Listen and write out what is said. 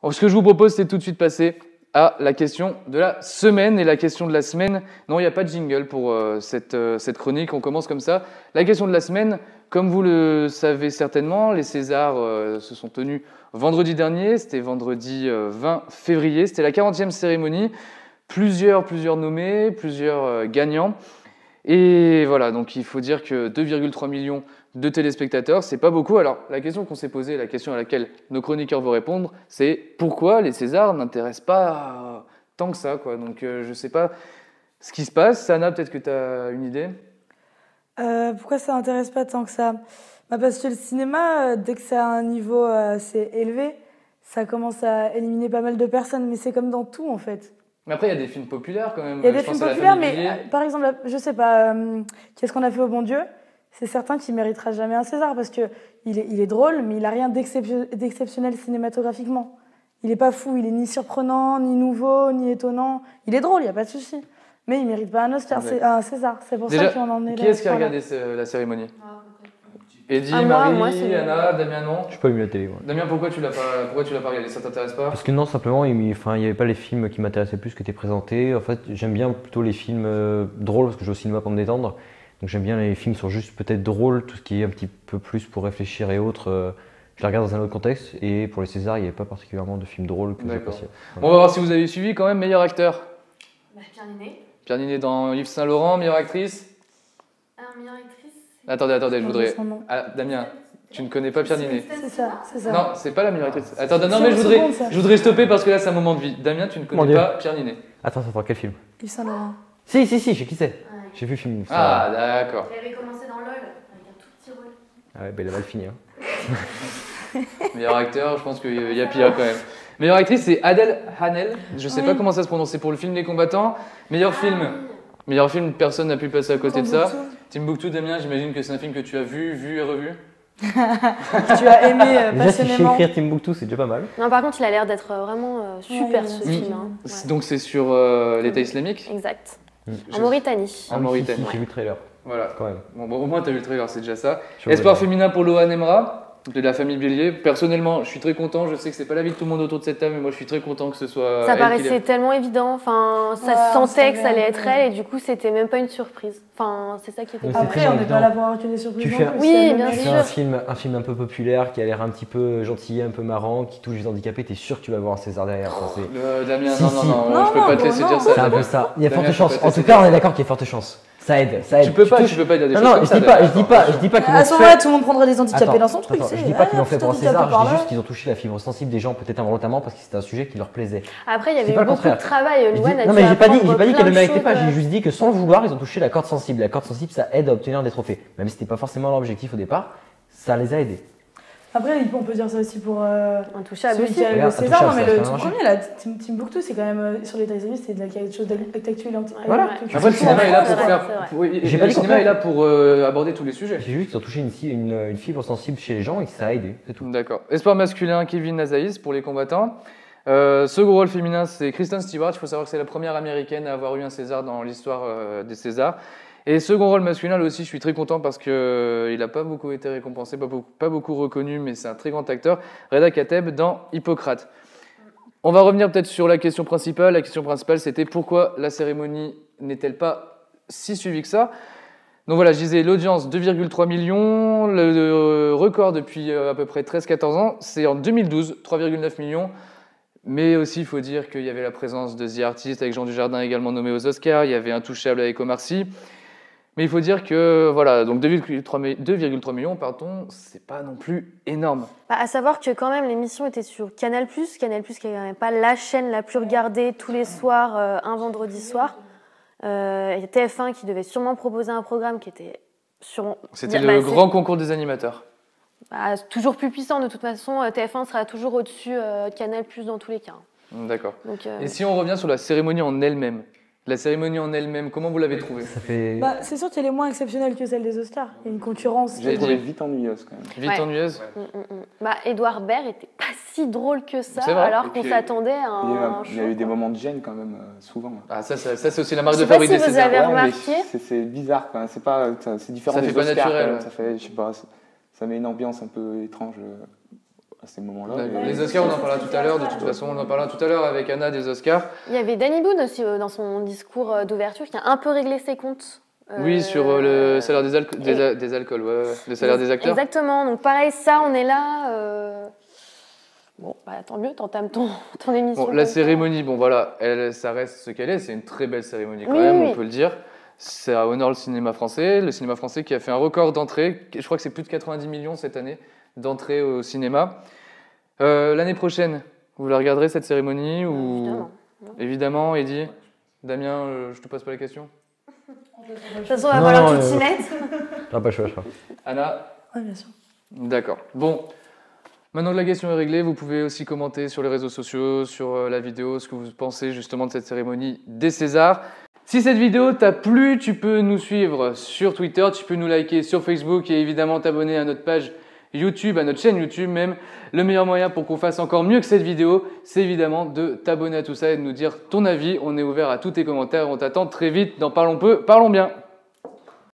Alors, ce que je vous propose, c'est tout de suite passer à la question de la semaine. Et la question de la semaine, non, il n'y a pas de jingle pour cette chronique, on commence comme ça. La question de la semaine, comme vous le savez certainement, les Césars se sont tenus vendredi dernier, c'était vendredi 20 février, c'était la 40e cérémonie, plusieurs nommés, plusieurs gagnants. Et voilà, donc il faut dire que 2,3 millions de téléspectateurs, c'est pas beaucoup. Alors la question qu'on s'est posée, la question à laquelle nos chroniqueurs vont répondre, c'est pourquoi les Césars n'intéressent pas tant que ça, quoi. Donc je sais pas ce qui se passe. Sana, peut-être que tu as une idée? Pourquoi ça n'intéresse pas tant que ça? Parce que le cinéma, dès que c'est à un niveau assez élevé, ça commence à éliminer pas mal de personnes, mais c'est comme dans tout en fait. Mais après, il y a des films populaires quand même. Il y a des films populaires, mais par exemple, je sais pas, Qu'est-ce qu'on a fait au bon Dieu? C'est certain qu'il méritera jamais un César parce que il est drôle, mais il a rien d'exceptionnel cinématographiquement. Il est pas fou, il est ni surprenant, ni nouveau, ni étonnant. Il est drôle, il y a pas de souci. Mais il mérite pas un Oscar, un César. C'est pour ça qu'on en est là. Qui est-ce qui a regardé la cérémonie? Eddie, Moi, Marie, Anna, Damien, non? Je n'ai pas vu la télé. Ouais. Damien, pourquoi tu l'as pas regardé? Ça t'intéresse pas? Parce que non, simplement, il n'y avait pas les films qui m'intéressaient plus qui étaient présentés. En fait, j'aime bien plutôt les films drôles parce que je vais au cinéma pour me détendre. Donc j'aime bien les films qui sont juste peut-être drôles, tout ce qui est un petit peu plus pour réfléchir et autres. Je les regarde dans un autre contexte. Et pour les Césars, il n'y avait pas particulièrement de films drôles que j'appréciais. Bon, on va voir si vous avez suivi quand même. Meilleur acteur? Pierre Ninet. Pierre Ninet dans Yves Saint Laurent. Meilleure actrice? Meilleure actrice. Attendez, je voudrais. Ah, Damien. Tu ne connais pas Pierre Ninet? C'est ça. Non, c'est pas la meilleure actrice. Attends, non, mais je voudrais stopper parce que là, c'est un moment de vie. Damien, tu ne connais pas Pierre Ninet? Attends, quel film? Yves Saint Laurent. Si, je sais qui c'est. J'ai vu le film. Ah, d'accord. Il avait commencé dans LOL avec un tout petit rôle. Ah ouais, il a mal fini. Meilleur acteur, je pense qu'il y a pire quand même. Meilleure actrice, c'est Adèle Hanel. Je sais pas comment ça se prononce. C'est pour le film Les Combattants. Meilleur film, personne n'a pu passer à côté de ça. Timbuktu, Damien, j'imagine que c'est un film que tu as vu et revu. Tu as aimé déjà, si je sais passionnément. écrire Timbuktu, c'est déjà pas mal. Non, par contre, il a l'air d'être vraiment super ce film. Hein. Ouais. Donc c'est sur l'État islamique? Exact. En Mauritanie. En Mauritanie. J'ai vu le trailer. Voilà. Quand même. Bon, au moins, tu as vu le trailer, c'est déjà ça. Espoir féminin pour Lohan Emra, de la famille Bélier. Personnellement, je suis très content. Je sais que c'est pas l'avis de tout le monde autour de cette table, mais moi, je suis très content que ce soit. Ça paraissait tellement évident. Enfin, ça sentait que ça allait être elle, et du coup, c'était même pas une surprise. Enfin, c'est ça qui était. Après, on n'est pas là pour avoir que des surprises. Oui, bien sûr. sûr. Un film un peu populaire qui a l'air un petit peu gentil, un peu marrant, qui touche les handicapés. T'es sûr que tu vas voir un César derrière. Damien, non, je peux pas te laisser dire ça. C'est un peu ça. Il y a forte chance. En tout cas, on est d'accord qu'il y a forte chance. Ça aide. Tu peux pas dire des choses comme ça. Je dis pas qu'ils à ce moment-là, tout le monde prendra des handicapés dans son truc. Je dis pas qu'ils l'ont fait pour un César, je dis juste qu'ils ont touché la fibre sensible des gens, peut-être involontairement parce que c'était un sujet qui leur plaisait. Après, il y avait eu beaucoup de travail. Non, mais j'ai pas dit qu'elle ne méritait pas, j'ai juste dit que sans le vouloir, ils ont touché la corde sensible. La corde sensible, ça aide à obtenir des trophées. Même si c'était pas forcément l'objectif au départ, ça les a aidés. Après, on peut dire ça aussi pour Intouchable aussi. Le César, non, mais le tout premier, là, Timbuktu, c'est quand même sur l'État islamique, c'est quelque chose d'actuel. Voilà. Après, le cinéma est là pour faire. Le cinéma est là pour aborder tous les sujets. J'ai juste qu'ils ont touché une fibre sensible chez les gens et que ça a aidé, c'est tout. D'accord. Espoir masculin, Kevin Nazaïs pour les combattants. Second rôle féminin, c'est Kristen Stewart. Il faut savoir que c'est la première américaine à avoir eu un César dans l'histoire des Césars. Et second rôle masculin, là aussi, je suis très content parce qu'il n'a pas beaucoup été récompensé, pas beaucoup reconnu, mais c'est un très grand acteur. Reda Kateb dans Hippocrate. On va revenir peut-être sur la question principale. La question principale, c'était pourquoi la cérémonie n'est-elle pas si suivie que ça? Donc voilà, je disais l'audience 2,3 millions, le record depuis à peu près 13-14 ans, c'est en 2012, 3,9 millions. Mais aussi, il faut dire qu'il y avait la présence de The Artist avec Jean Dujardin également nommé aux Oscars, il y avait Intouchable avec Omar Sy. Mais il faut dire que voilà, donc 2,3 millions, pardon, c'est pas non plus énorme. À savoir que quand même l'émission était sur Canal+, qui est quand même pas la chaîne la plus regardée tous les soirs, un vendredi soir. Il y a TF1 qui devait sûrement proposer un programme qui était sur. C'était le grand concours des animateurs. Toujours plus puissant de toute façon, TF1 sera toujours au-dessus Canal+ dans tous les cas. D'accord. Et si on revient sur la cérémonie en elle-même? La cérémonie en elle-même, comment vous l'avez trouvée? C'est sûr qu'elle est moins exceptionnelle que celle des Oscars. Il y a une concurrence. J'ai trouvé vite ennuyeuse quand même. Vite ennuyeuse. Édouard Baird était pas si drôle que ça, alors qu'on s'attendait à un il y a eu des moments de gêne quand même, souvent. Ah, ça c'est aussi la marque de fabrique des Césars. Je sais pas si vous avez remarqué. C'est bizarre quand même, c'est différent ça des fait pas Oscars. Naturel. Ça fait, je sais pas, ça met une ambiance un peu étrange. à ces moments-là. Les Oscars, on en parlera tout à l'heure. De toute façon, on en parlera tout à l'heure avec Anna des Oscars. Il y avait Danny Boone aussi dans son discours d'ouverture qui a un peu réglé ses comptes. Oui, sur le salaire des alcools, le salaire des acteurs. Exactement, donc pareil, ça, on est là. Bon, bah, tant mieux, t'entames ton émission. Bon, la cérémonie, bon voilà, ça reste ce qu'elle est, c'est une très belle cérémonie quand Oui, même, oui. on peut le dire. Ça honore le cinéma français qui a fait un record d'entrée, je crois que c'est plus de 90 millions cette année d'entrées au cinéma. L'année prochaine, vous la regarderez cette cérémonie ou... Évidemment, Eddy. Damien, je te pose pas la question. De toute façon, on va voir leur petite net. Ah, pas chaud. Anna? Oui, bien sûr. D'accord. Bon, maintenant que la question est réglée, vous pouvez aussi commenter sur les réseaux sociaux, sur la vidéo, ce que vous pensez justement de cette cérémonie des Césars. Si cette vidéo t'a plu, tu peux nous suivre sur Twitter, tu peux nous liker sur Facebook et évidemment t'abonner à notre page YouTube, à notre chaîne YouTube même. Le meilleur moyen pour qu'on fasse encore mieux que cette vidéo, c'est évidemment de t'abonner à tout ça et de nous dire ton avis. On est ouvert à tous tes commentaires, on t'attend très vite dans Parlons peu, parlons bien.